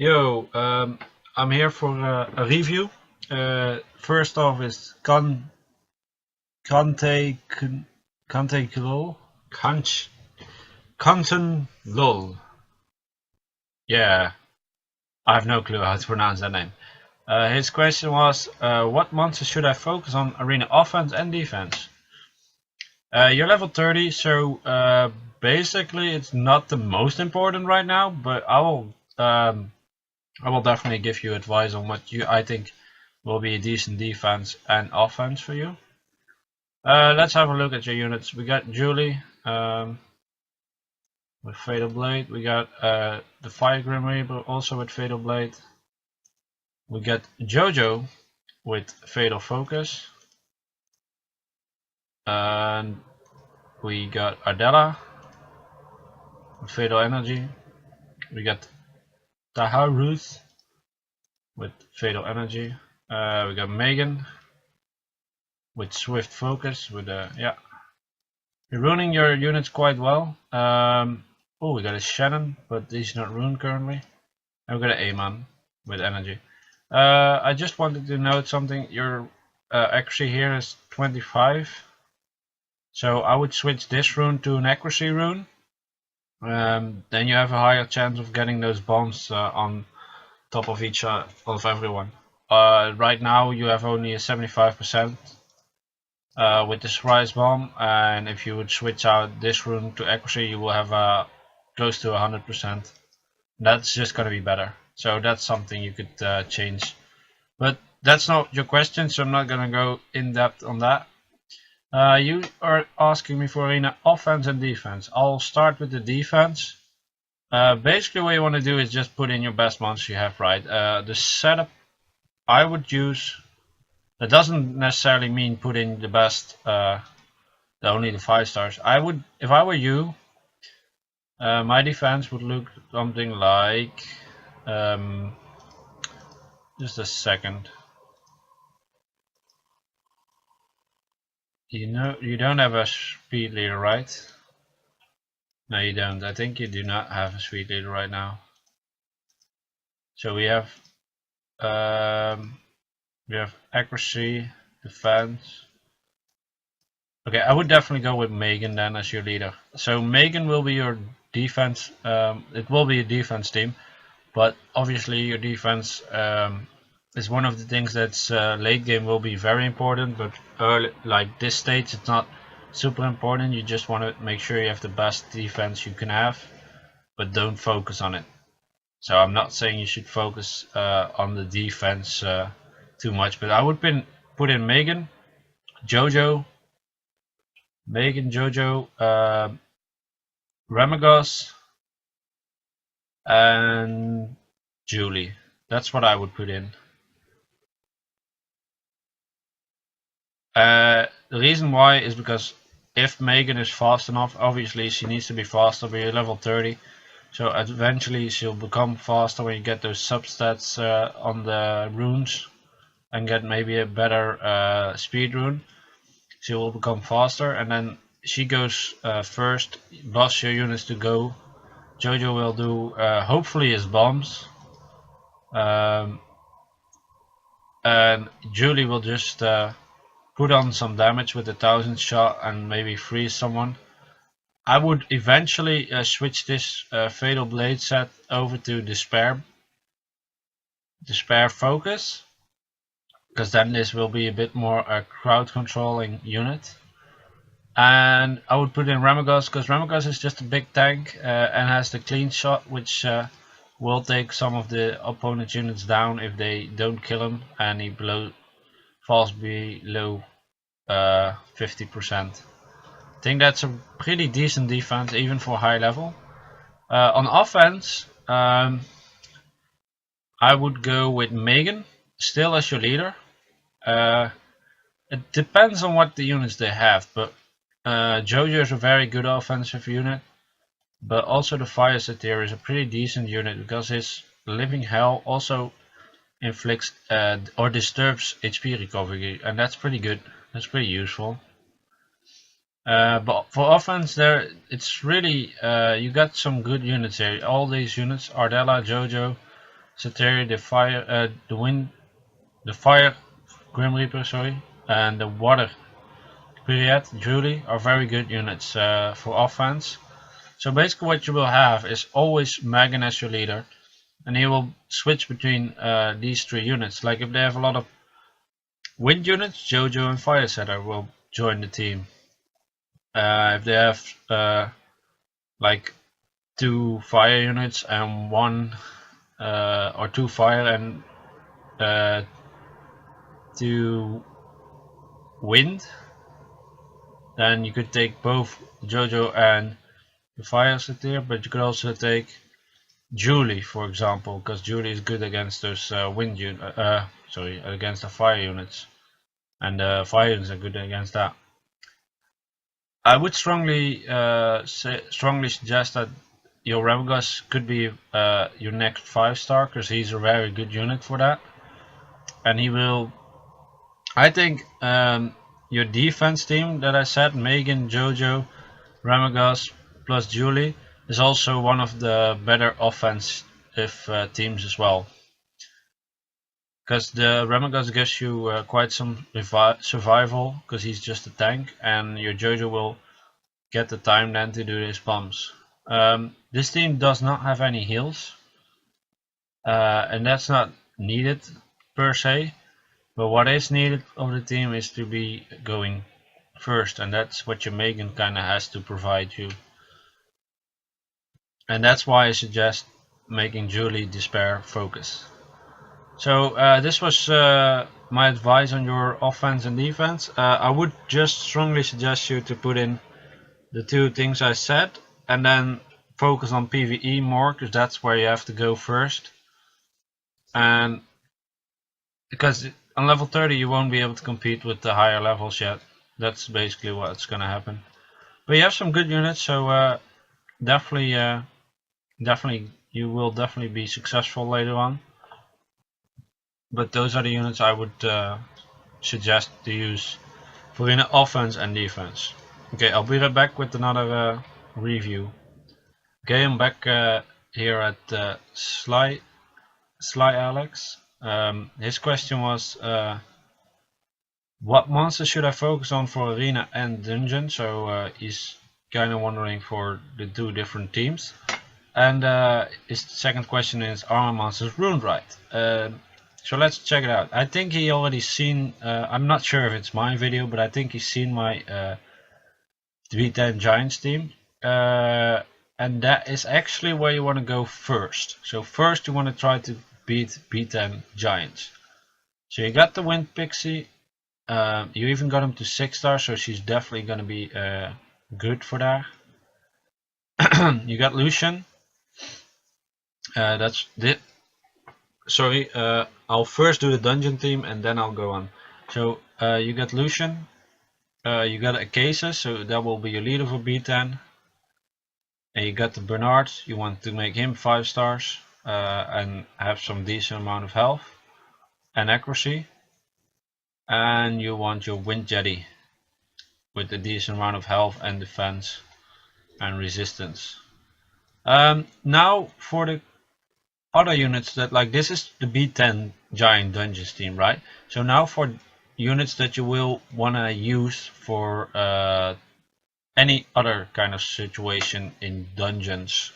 Yo, I'm here for a review. First off is Kante käntekLoL Kanch käntekLoL. Yeah, I have no clue how to pronounce that name. His question was, what monsters should I focus on arena offense and defense? You're level 30, so basically it's not the most important right now, but I will definitely give you advice on what I think will be a decent defense and offense for you. Let's have a look at your units. We got Julie with Fatal Blade. We got the Fire Grim Reaper also with Fatal Blade. We got Jojo with Fatal Focus. And we got Ardella with Fatal Energy. We got Taharus with Fatal Energy. We got Megan with Swift Focus with yeah. You're ruining your units quite well. Oh, we got a Shannon, but he's not ruined currently. And we got an Aman with energy. I just wanted to note something. Your accuracy here is 25. So I would switch this rune to an accuracy rune. Then you have a higher chance of getting those bombs on top of of everyone. Right now you have only a 75%. With the surprise bomb, and if you would switch out this rune to accuracy, you will have close to 100%. That's just gonna be better. So that's something you could change. But that's not your question, so I'm not gonna go in depth on that. You are asking me for arena offense and defense. I'll start with the defense. Basically what you want to do is just put in your best monster you have, right? The setup I would use, that doesn't necessarily mean put in the best, only the 5 stars. I would, if I were you, my defense would look something like, just a second. You don't have a speed leader, right? No, you don't. I think you do not have a speed leader right now. So we have accuracy, defense. Okay, I would definitely go with Megan then as your leader. So Megan will be your defense. It will be a defense team, but obviously your defense is one of the things that's late game will be very important. But early, like this stage, it's not super important. You just want to make sure you have the best defense you can have, but don't focus on it. So I'm not saying you should focus on the defense too much, but I would put in Megan, Jojo, Ramagos, and Julie. That's what I would put in. The reason why is because if Megan is fast enough, obviously she needs to be faster, but you're level 30. So eventually she'll become faster when you get those substats on the runes and get maybe a better speed rune. She will become faster, and then she goes first, boss your units to go. Jojo will do hopefully his bombs, and Julie will just put on some damage with the 1000 shot and maybe freeze someone. I would eventually switch this Fatal Blade set over to Despair Focus, because then this will be a bit more a crowd controlling unit. And I would put in Ramagos, because Ramagos is just a big tank and has the clean shot, which will take some of the opponent's units down if they don't kill him and he falls below 50%. I think that's a pretty decent defense even for high level. On offense, I would go with Megan still as your leader. It depends on what the units they have, but Jojo is a very good offensive unit, but also the Fire Satyr is a pretty decent unit because his Living Hell also inflicts or disturbs HP recovery, and that's pretty good. That's pretty useful. But for offense, it's really you got some good units here. All these units: Ardella, Jojo, Ceteri, the fire, the wind, the fire Grim Reaper, sorry, and the water Period, Julie are very good units for offense. So basically what you will have is always Megan as your leader, and he will switch between these three units. Like if they have a lot of wind units, Jojo and Fire Setter will join the team. If they have like 2 fire units and 1 or 2 fire and 2 wind, then you could take both Jojo and the fire Setter, but you could also take Julie, for example, because Julie is good against those against the fire units, and the fire units are good against that. I would strongly suggest that your Ramgus could be your next 5-star, because he's a very good unit for that, and he will. I think your defense team that I said, Megan, Jojo, Ramagas plus Julie, is also one of the better offensive teams as well. Because the Ramagas gives you quite some survival, because he's just a tank, and your Jojo will get the time then to do his bombs. This team does not have any heals, and that's not needed per se, but what is needed of the team is to be going first, and that's what your Megan kinda has to provide you. And that's why I suggest making Julie Despair focus. So this was my advice on your offense and defense. I would just strongly suggest you to put in the 2 things I said, and then focus on PvE more, because that's where you have to go first. And because on level 30 you won't be able to compete with the higher levels yet. That's basically what's gonna happen. But you have some good units, so definitely you will definitely be successful later on. But those are the units I would suggest to use for in offense and defense. Okay, I'll be right back with another review. Okay, I'm back here at slyalex. His question was, what monster should I focus on for arena and dungeon? So he's kind of wondering for the 2 different teams. And his second question is, are my monsters runed right? So let's check it out. I think he already seen, I'm not sure if it's my video, but I think he's seen my B10 Giants team. And that is actually where you want to go first. So first you want to try to beat B10 Giants. So you got the Wind Pixie, you even got him to 6-star, so she's definitely going to be good for that. You got Lucian. That's it. Sorry, I'll first do the dungeon team and then I'll go on. So you got Lucian, you got Acacia, so that will be your leader for B10. And you got the Bernard, you want to make him 5 stars and have some decent amount of health and accuracy. And you want your Wind Jetty with a decent amount of health and defense and resistance. Now for the other units that, like, this is the B10 Giant Dungeons team, right? So now for units that you will want to use for any other kind of situation in dungeons,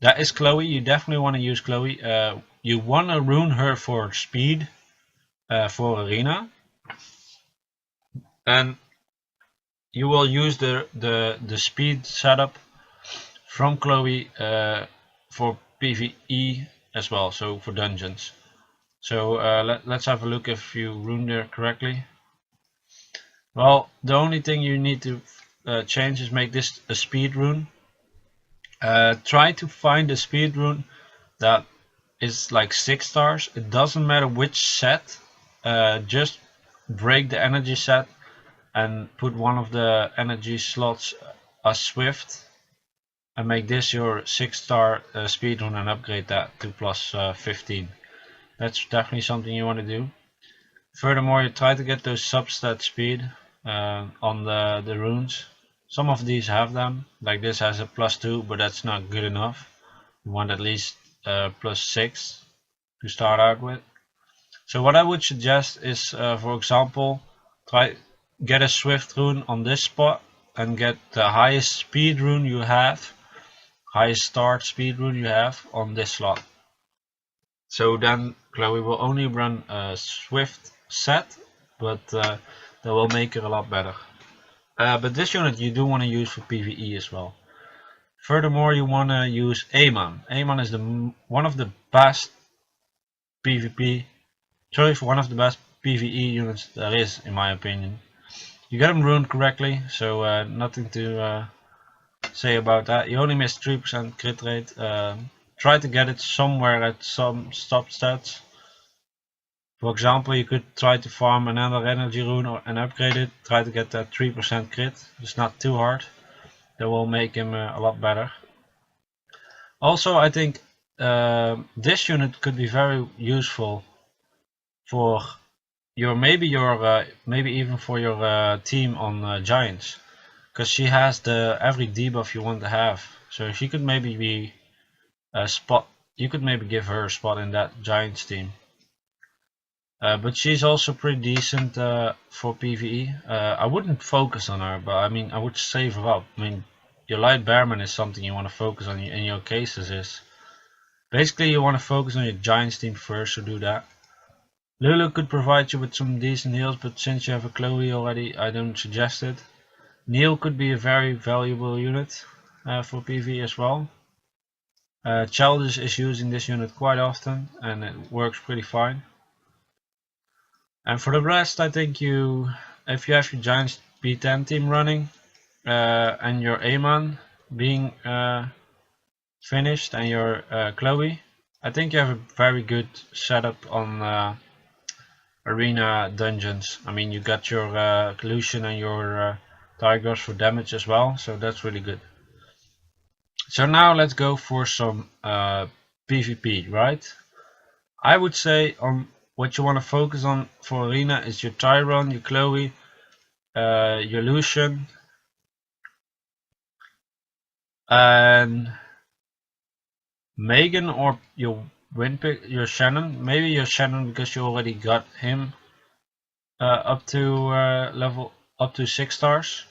that is Chloe. You definitely want to use Chloe. You want to rune her for speed for arena, and you will use the speed setup from Chloe for PvE as well, so for dungeons. So let's have a look if you runed her correctly. Well, the only thing you need to change is make this a speed rune. Try to find a speed rune that is like 6 stars. It doesn't matter which set, just break the energy set and put one of the energy slots as Swift and make this your 6-star speed rune and upgrade that to plus 15. That's definitely something you want to do. Furthermore, you try to get those substat speed on the runes. Some of these have them, like this has a plus 2, but that's not good enough. You want at least plus 6 to start out with. So what I would suggest is, for example, get a swift rune on this spot and get the highest speed rune you have, highest start speed rune you have on this slot. So then Chloe will only run a swift set, but that will make her a lot better. But this unit you do want to use for PvE as well. Furthermore, you want to use Amon. Amon is one of the best PvP, one of the best PvE units there is, in my opinion. You get him runed correctly, so nothing to say about that. You only missed 3% crit rate. Try to get it somewhere at some stop stats. For example, you could try to farm another energy rune and upgrade it. Try to get that 3% crit. It's not too hard. That will make him a lot better. Also, I think this unit could be very useful for maybe even for your team on Giants, because she has every debuff you want to have. So she could maybe be a spot. You could maybe give her a spot in that Giants team. But she's also pretty decent for PvE. I wouldn't focus on her, but I mean I would save her up. I mean, your light bearman is something you want to focus on in your cases. Is basically you want to focus on your Giants team first, so do that. Lulu could provide you with some decent heals, but since you have a Chloe already, I don't suggest it. Neil could be a very valuable unit for PvE as well. Childish is using this unit quite often and it works pretty fine. And for the rest, I think if you have your Giants B10 team running and your Amon being finished and your Chloe, I think you have a very good setup on arena dungeons. I mean, you got your Lucian and your Tigers for damage as well, so that's really good. So now let's go for some PvP, right? I would say what you want to focus on for arena is your Tyron, your Chloe, your Lucian, and Megan, or your your Shannon. Maybe your Shannon because you already got him up to level up to 6 stars.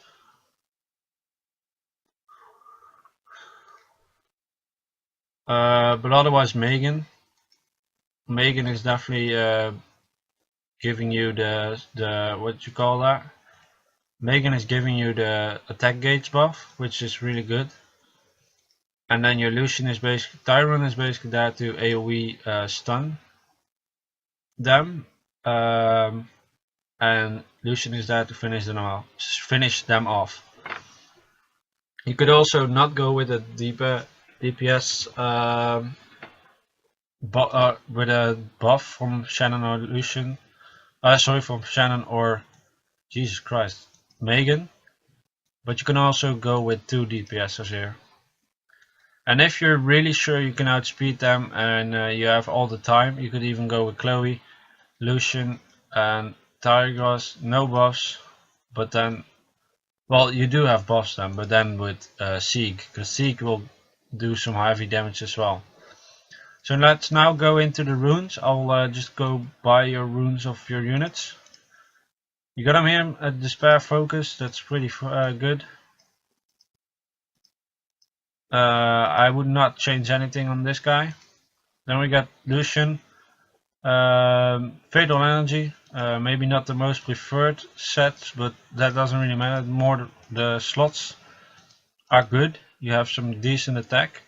But otherwise Megan is definitely giving you the what you call that. Megan is giving you the attack gauge buff, which is really good. And then your Lucian is basically, Tyron is basically there to AoE stun them, and Lucian is there to finish them off. You could also not go with a DPS with a buff from Shannon or Lucian. Sorry, from Shannon or Jesus Christ, Megan. But you can also go with 2 DPSs here. And if you're really sure you can outspeed them and you have all the time, you could even go with Chloe, Lucian and Tigers, no buffs, but then, well, you do have buffs then, but then with Sieg, because Sieg will do some heavy damage as well. So let's now go into the runes. I'll just go by your runes of your units. You got them here at Despair Focus, that's pretty good. I would not change anything on this guy. Then we got Lucian, Fatal Energy, maybe not the most preferred set, but that doesn't really matter. More the slots are good. You have some decent attack.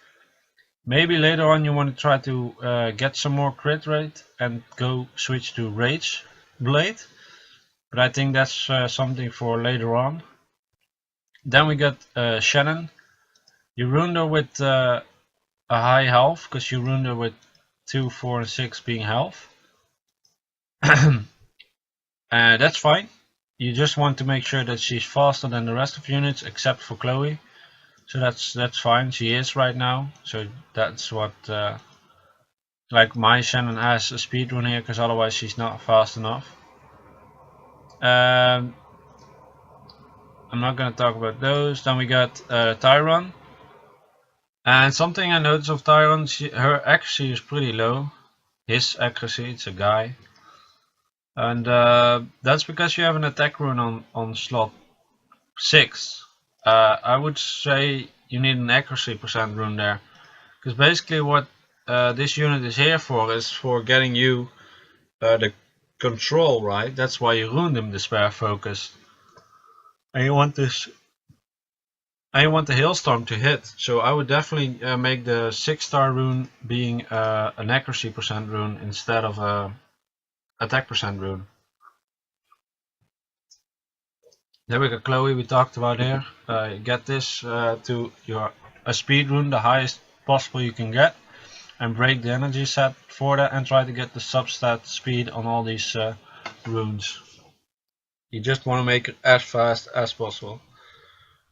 Maybe later on you want to try to get some more crit rate and go switch to Rage Blade, but I think that's something for later on. Then we got Shannon. You ruined her with a high health, because you ruined her with 2, 4 and 6 being health. That's fine. You just want to make sure that she's faster than the rest of units except for Chloe. So that's fine. She is right now. So that's what like my Shannon has a speed run here, because otherwise she's not fast enough. I'm not going to talk about those. Then we got Tyron. And something I noticed of Tyron, her accuracy is pretty low. his accuracy. It's a guy, and that's because you have an attack rune on slot 6. I would say you need an accuracy percent rune there, because basically what this unit is here for is for getting you the control, right? That's why you ruined him, Despair Focus. And you want this, and you want the Hailstorm to hit. So I would definitely make the 6-star rune being an accuracy percent rune instead of a attack percent rune. There we got Chloe, we talked about here. Get this to your a speed rune, the highest possible you can get, and break the energy set for that, and try to get the substat speed on all these runes. You just want to make it as fast as possible.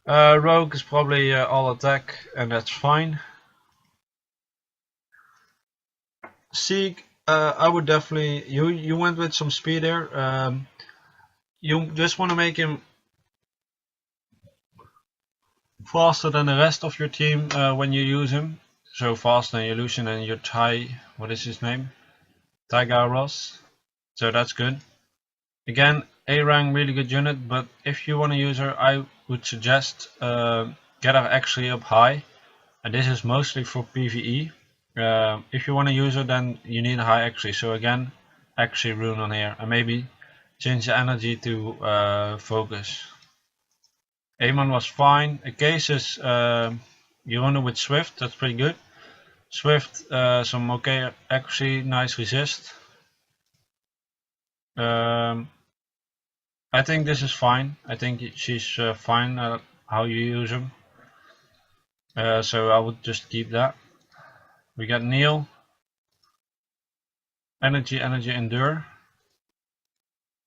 Rogue is probably all attack, and that's fine. Sieg, I would definitely, you went with some speed there. You just want to make him faster than the rest of your team when you use him. So faster than Illusion and your what is his name? Taiga Ross. So that's good. Again, A rank, really good unit, but if you want to use her, I would suggest get her actually up high. And this is mostly for PvE. If you want to use her, then you need a high accuracy. So again, accuracy rune on here, and maybe change the energy to focus. Amon was fine. A case is you run it with Swift, that's pretty good. Swift, some okay accuracy, nice resist. I think this is fine. I think she's fine how you use them. So I would just keep that. We got Neil. Energy, endure.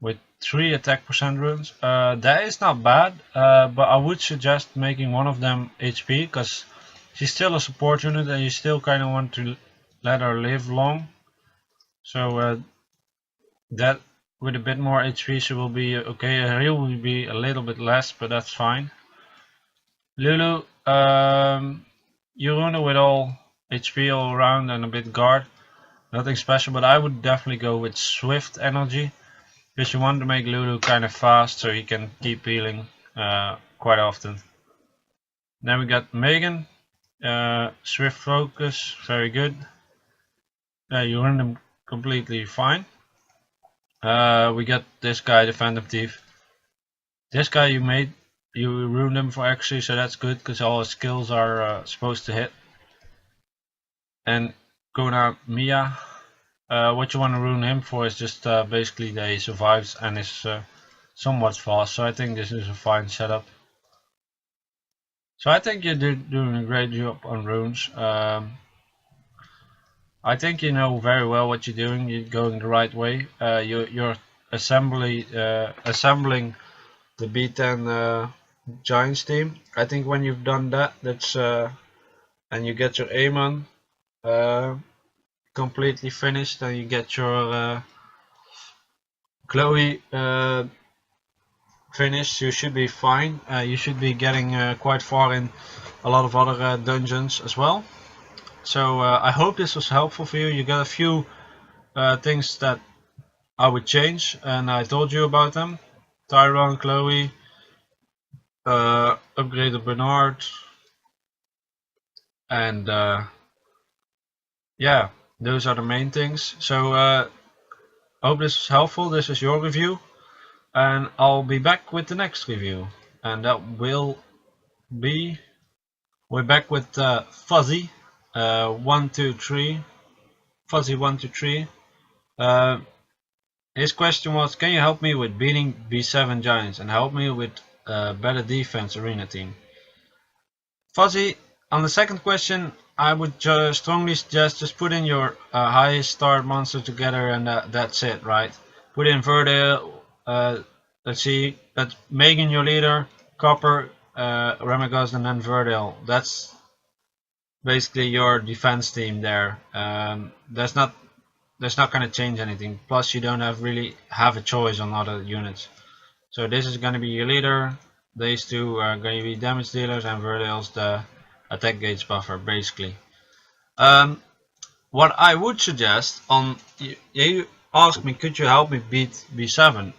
With 3 attack percent runes. That is not bad, but I would suggest making one of them HP, because she's still a support unit and you still kind of want to let her live long. So that with a bit more HP she will be okay. Her heal will be a little bit less, but that's fine. Lulu, you run her with all HP all around and a bit guard. Nothing special, but I would definitely go with Swift energy, because you want to make Lulu kind of fast so he can keep healing quite often. Then we got Megan, Swift Focus, very good. You run them completely fine. We got this guy, the Phantom Thief. This guy you ruined him for accuracy, so that's good because all his skills are supposed to hit. And Kona Mia, what you want to ruin him for is just basically that he survives and is somewhat fast, so I think this is a fine setup. So I think you're doing a great job on runes. I think you know very well what you're doing. You're going the right way. You're assembling the B10 Giants team. I think when you've done that, and you get your Amon completely finished, and you get your Chloe finished, you should be fine. You should be getting quite far in a lot of other dungeons as well. So I hope this was helpful for you. You got a few things that I would change, and I told you about them. Tyrone, Chloe, upgraded Bernard, and yeah, those are the main things. So I hope this was helpful. This is your review, and I'll be back with the next review, and that will be, we're back with fussy123. fussy123. His question was, can you help me with beating B7 Giants and help me with better defense arena team? Fuzzy, on the second question, I would strongly suggest just put in your highest star monster together, and that's it, right? Put in Verdale, let's see, that's Megan your leader, Copper, Remagus, and then Verdale. That's basically your defense team there. That's not going to change anything. Plus, you don't really have a choice on other units. So this is going to be your leader. These two are going to be damage dealers, and Verdale's the attack gauge buffer, basically. What I would suggest you asked me, could you help me beat B7?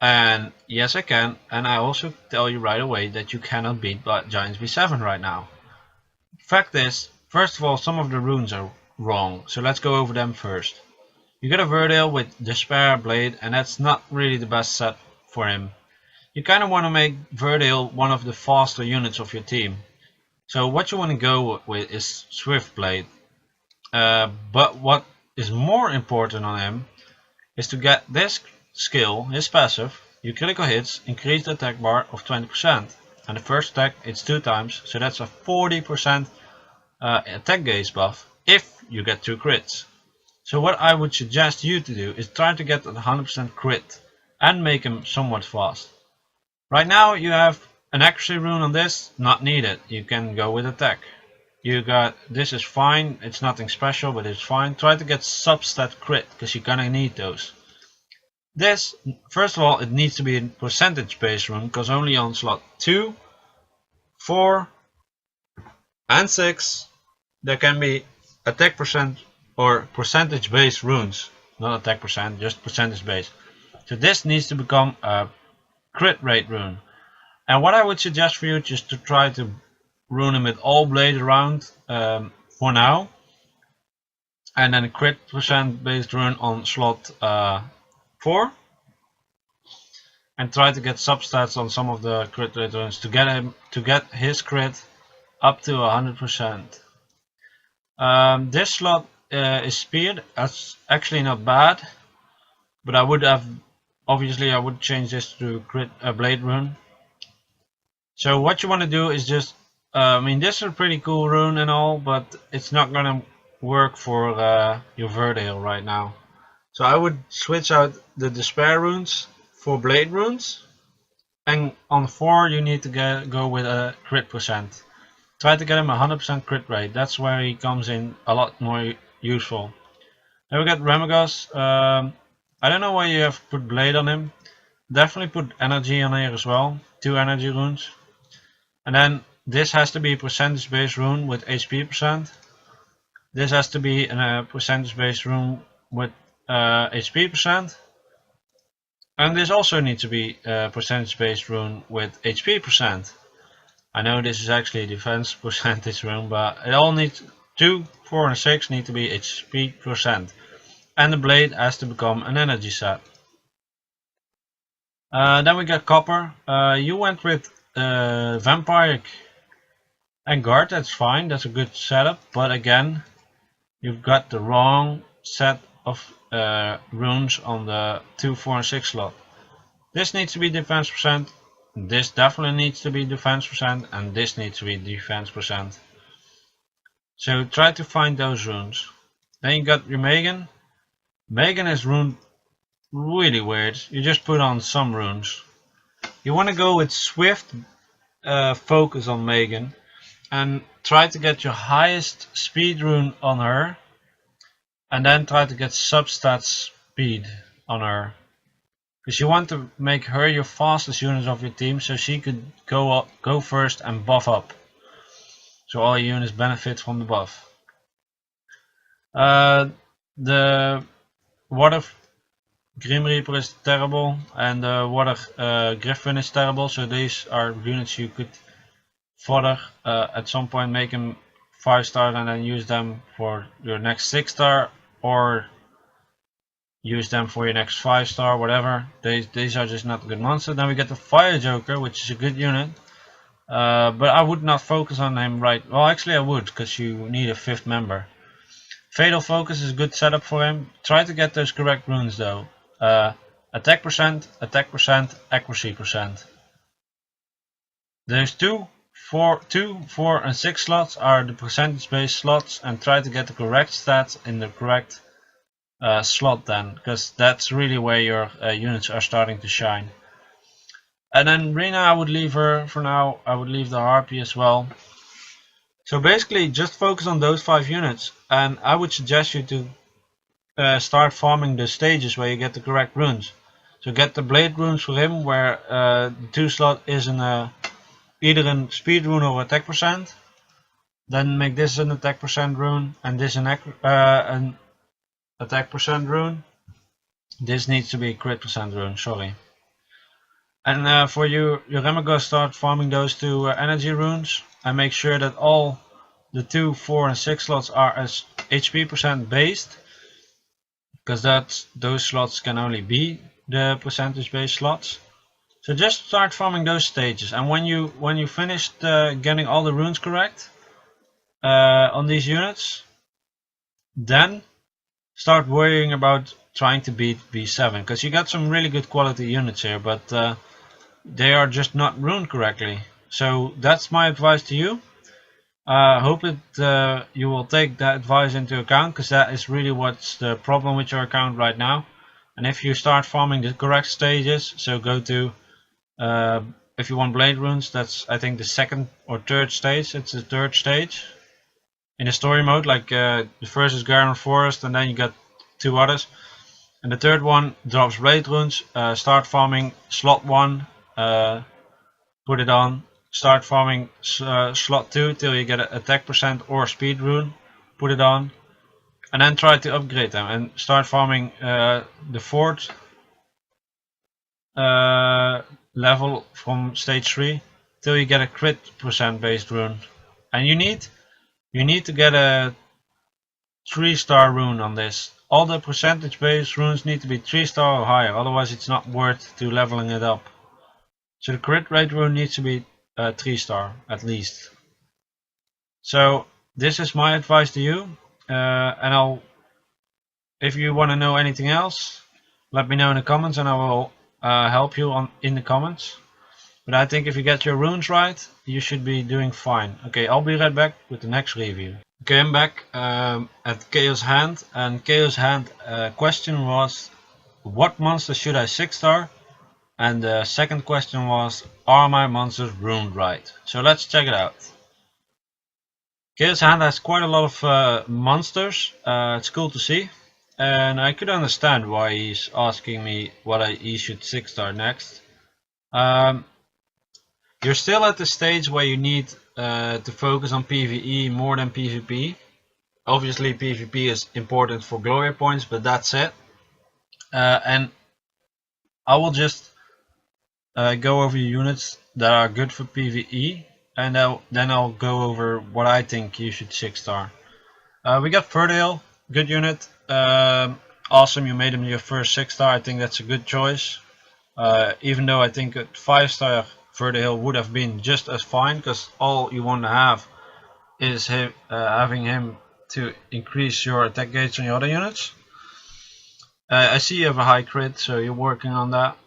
And yes, I can. And I also tell you right away that you cannot beat Giants B7 right now. Fact is, first of all, some of the runes are wrong, so let's go over them first. You get a Verdale with Despair Blade, and that's not really the best set for him. You kind of want to make Verdale one of the faster units of your team. So what you want to go with is Swift Blade. But what is more important on him is to get this skill, his passive. You critical hits increase the attack bar of 20%, and the first attack it's 2 times, so that's a 40% attack gauge buff if you get 2 crits. So what I would suggest you to do is try to get 100% crit and make him somewhat fast. Right now you have an accuracy rune on this, not needed. You can go with attack. You got, this is fine, it's nothing special, but it's fine. Try to get substat crit, because you're gonna need those. This, first of all, it needs to be a percentage based rune, because only on slot 2, 4 and 6 there can be attack percent or percentage based runes. Not attack percent, just percentage based. So this needs to become a crit rate rune. And what I would suggest for you is just to try to rune him with all blade around for now, and then a crit percent based rune on slot 4, and try to get substats on some of the crit rate runes to get his crit up to 100%. This slot is speed. That's actually not bad, but I would change this to crit blade rune. So what you want to do is just I mean, this is a pretty cool rune and all, but it's not gonna work for your Verdale right now. So I would switch out the Despair runes for Blade runes, and on 4 you need to go with a crit percent. Try to get him 100% crit rate, that's where he comes in a lot more useful. Then we got Remagos. I don't know why you have put Blade on him. Definitely put Energy on here as well, 2 energy runes. And then this has to be a percentage based rune with HP percent. This has to be a percentage based rune with HP percent. And this also needs to be a percentage based rune with HP percent. I know this is actually a defense percentage rune, but it all needs 2, 4 and 6 need to be HP percent. And the blade has to become an energy set. Then we got Copper. You went with Vampiric and Guard, that's fine, that's a good setup, but again, you've got the wrong set of runes on the 2, 4 and 6 slot. This needs to be defense percent, this definitely needs to be defense percent, and this needs to be defense percent. So try to find those runes. Then you got your Megan. Megan is runed really weird, you just put on some runes. You want to go with Swift focus on Megan, and try to get your highest speed rune on her, and then try to get substat speed on her, because you want to make her your fastest unit of your team, so she could go first and buff up, so all your units benefit from the buff. The Water Grim Reaper is terrible, and the Water Griffin is terrible, so these are units you could fodder at some point, make them 5-star and then use them for your next 6-star, or use them for your next 5-star, whatever. These are just not good monsters. Then we get the Fire Joker, which is a good unit, but I would not focus on him right. Well, actually I would, because you need a 5th member. Fatal Focus is a good setup for him. Try to get those correct runes though. Attack percent, accuracy percent. There's 2, 4 and 6 slots are the percentage based slots, and try to get the correct stats in the correct slot then, because that's really where your units are starting to shine. And then Rena, I would leave her for now. I would leave the Harpy as well. So basically just focus on those 5 units, and I would suggest you to start farming the stages where you get the correct runes. So get the blade runes for him, where the 2 slot is either a speed rune or attack percent. Then make this an attack percent rune and this an attack percent rune. This needs to be a crit percent rune, sorry. And for you Remigos, start farming those two energy runes and make sure that all the 2, 4 and 6 slots are as HP percent based, because those slots can only be the percentage based slots. So just start farming those stages, and when you finished getting all the runes correct on these units, then start worrying about trying to beat B7, because you got some really good quality units here, but they are just not runed correctly. So that's my advice to you. Hope that you will take that advice into account, because that is really what's the problem with your account right now. And if you start farming the correct stages, so go to if you want blade runes, that's I think the second or third stage. It's the third stage in the story mode. Like the first is Garden Forest, and then you got 2 others, and the third one drops blade runes. Start farming slot 1, put it on. Start farming slot 2 till you get an attack percent or speed rune, put it on, and then try to upgrade them and start farming the 4th level from stage 3 till you get a crit percent based rune. And you need to get a 3-star rune on this. All the percentage based runes need to be 3-star or higher, otherwise it's not worth to leveling it up. So the crit rate rune needs to be 3-star at least. So this is my advice to you, and if you want to know anything else, let me know in the comments and I will help you in the comments. But I think if you get your runes right, you should be doing fine. Okay, I'll be right back with the next review. Okay, I'm back at ChaosHand, and ChaosHand question was, what monster should I 6-star? And the second question was, are my monsters runed right? So let's check it out. ChaosHand has quite a lot of monsters. It's cool to see, and I could understand why he's asking me what he should 6-star next. You're still at the stage where you need to focus on PvE more than PvP. Obviously PvP is important for glory points, but that's it. And I will just go over units that are good for PvE, and then I'll go over what I think you should 6-star. We got Verdale, good unit. Awesome, you made him your first 6-star. I think that's a good choice. Even though I think a 5-star Verdale would have been just as fine, because all you want to have is having him to increase your attack gauge on your other units. I see you have a high crit, so you're working on that.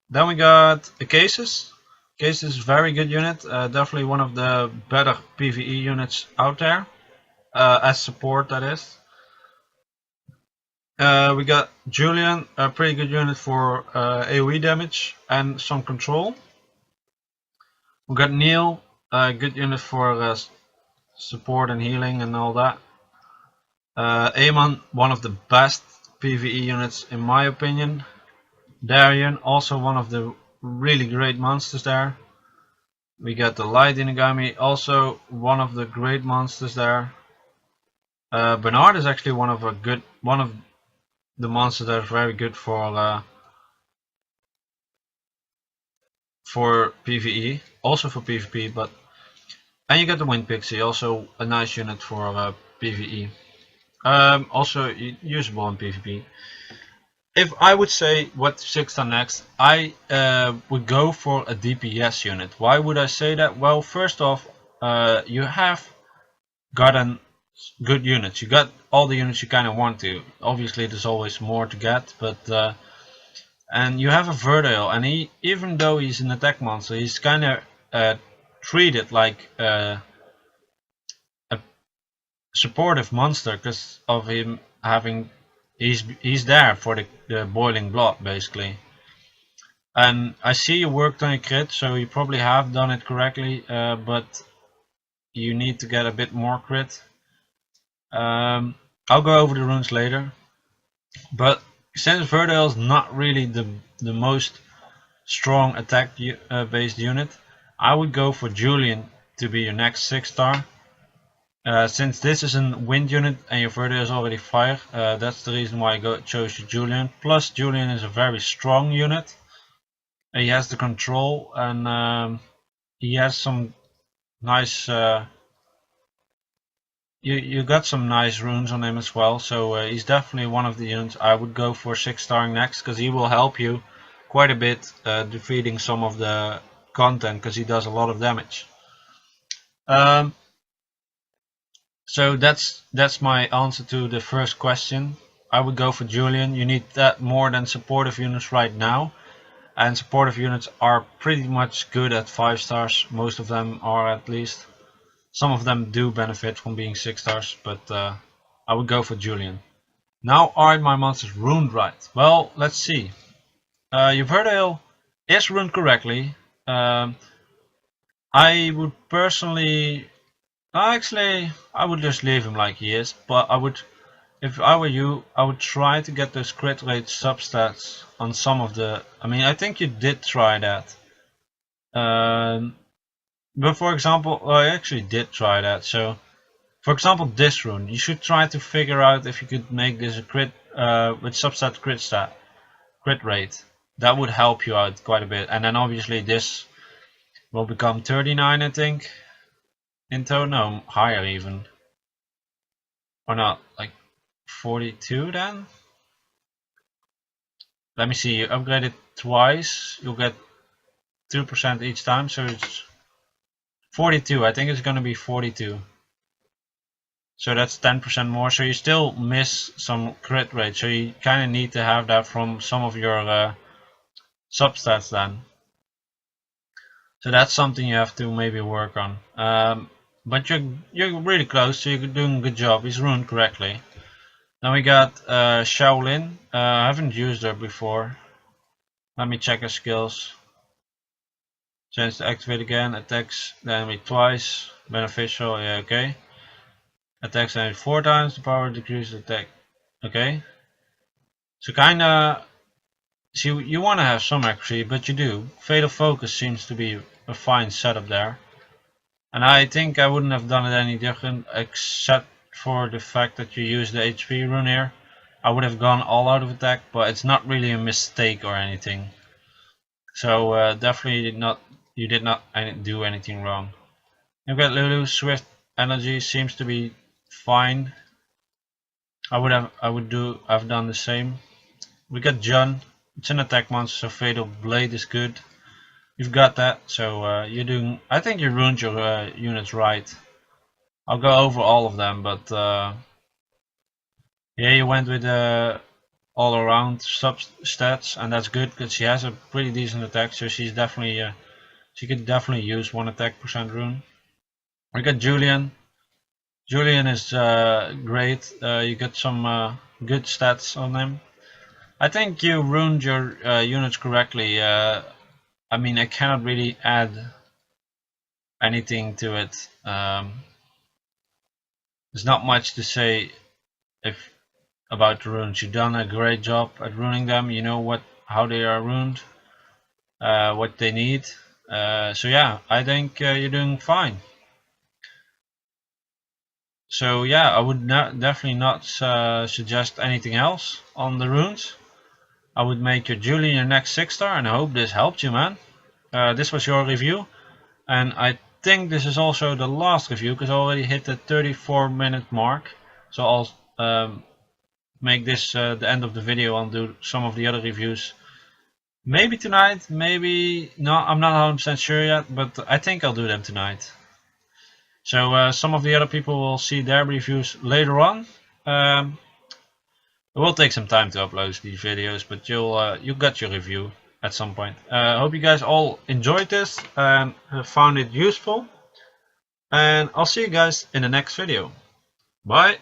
Then we got the Cases. Cases is a very good unit, definitely one of the better PvE units out there, as support that is. We got Julian, a pretty good unit for AoE damage and some control. We got Neil, a good unit for support and healing and all that. Aemon, one of the best PvE units in my opinion. Darien, also one of the really great monsters there. We got the Light Inagami, also one of the great monsters there. Bernard is actually one of the monsters that is very good for PvE, also for PvP, but and you got the Wind Pixie, also a nice unit for PvE. Also usable in PvP. If I would say what to 6-star next, I would go for a DPS unit. Why would I say that? Well, first off, you have gotten good units. You got all the units you kind of want to. Obviously, there's always more to get, but and you have a Verdale, and even though he's an attack monster, he's kind of treated like a supportive monster because of him having. He's there for the boiling blood basically. And I see you worked on your crit, so you probably have done it correctly, but you need to get a bit more crit. I'll go over the runes later, but since Verdale is not really the most strong attack based unit, I would go for Julian to be your next 6-star. Since this is a wind unit and your Verde is already fire, that's the reason why I chose Julian. Plus Julian is a very strong unit. He has the control and he has some nice you got some nice runes on him as well, so he's definitely one of the units I would go for 6-starring next, because he will help you quite a bit defeating some of the content, because he does a lot of damage. So that's my answer to the first question. I would go for Julian. You need that more than supportive units right now, and supportive units are pretty much good at 5 stars. Most of them are, at least. Some of them do benefit from being 6 stars, but I would go for Julian. Now, are my monsters runed right? Well, let's see. Your Verdale is runed correctly. I would personally, actually, I would just leave him like he is. But I would, if I were you, I would try to get those crit rate substats on some of the. I mean, I think you did try that. But for example, I actually did try that. So, for example, this rune, you should try to figure out if you could make this a crit with substat crit rate. That would help you out quite a bit. And then obviously this will become 39, I think. In total, no, higher even. Or not, like 42 then? Let me see, you upgrade it twice, you'll get 2% each time, so it's 42. I think it's gonna be 42. So that's 10% more, so you still miss some crit rate, so you kinda need to have that from some of your substats then. So that's something you have to maybe work on. But you're really close, so you're doing a good job. He's runed correctly. Then we got Shaolin. I haven't used her before. Let me check her skills. Chance to activate again. Attacks the enemy twice. Beneficial, yeah, okay. Attacks the enemy 4 times. The power decreases attack. Okay. So kinda. See, you want to have some accuracy, but you do. Fatal Focus seems to be a fine setup there. And I think I wouldn't have done it any different, except for the fact that you use the HP rune here. I would have gone all out of attack, but it's not really a mistake or anything. So definitely not. You did not do anything wrong. You've got Lulu. Swift Energy seems to be fine. I've done the same. We got Jun. It's an attack monster, so Fatal Blade is good. You've got that, so you're doing. I think you ruined your units right. I'll go over all of them, but yeah, you went with all around stats, and that's good because she has a pretty decent attack, so she's definitely she could definitely use 1 attack percent rune. We got Julian. Julian is great. You got some good stats on him. I think you ruined your units correctly. I mean, I cannot really add anything to it. There's not much to say about the runes. You've done a great job at ruining them. You know how they are ruined, what they need. So yeah, I think you're doing fine. So yeah, I would definitely not suggest anything else on the runes. I would make your Julian your next 6-star, and I hope this helped you, man. This was your review, and I think this is also the last review because I already hit the 34-minute mark. So I'll make this the end of the video. I'll do some of the other reviews. Maybe tonight, maybe not. I'm not 100% sure yet, but I think I'll do them tonight. So some of the other people will see their reviews later on. It will take some time to upload these videos, but you'll get your review at some point. I hope you guys all enjoyed this and found it useful. And I'll see you guys in the next video. Bye!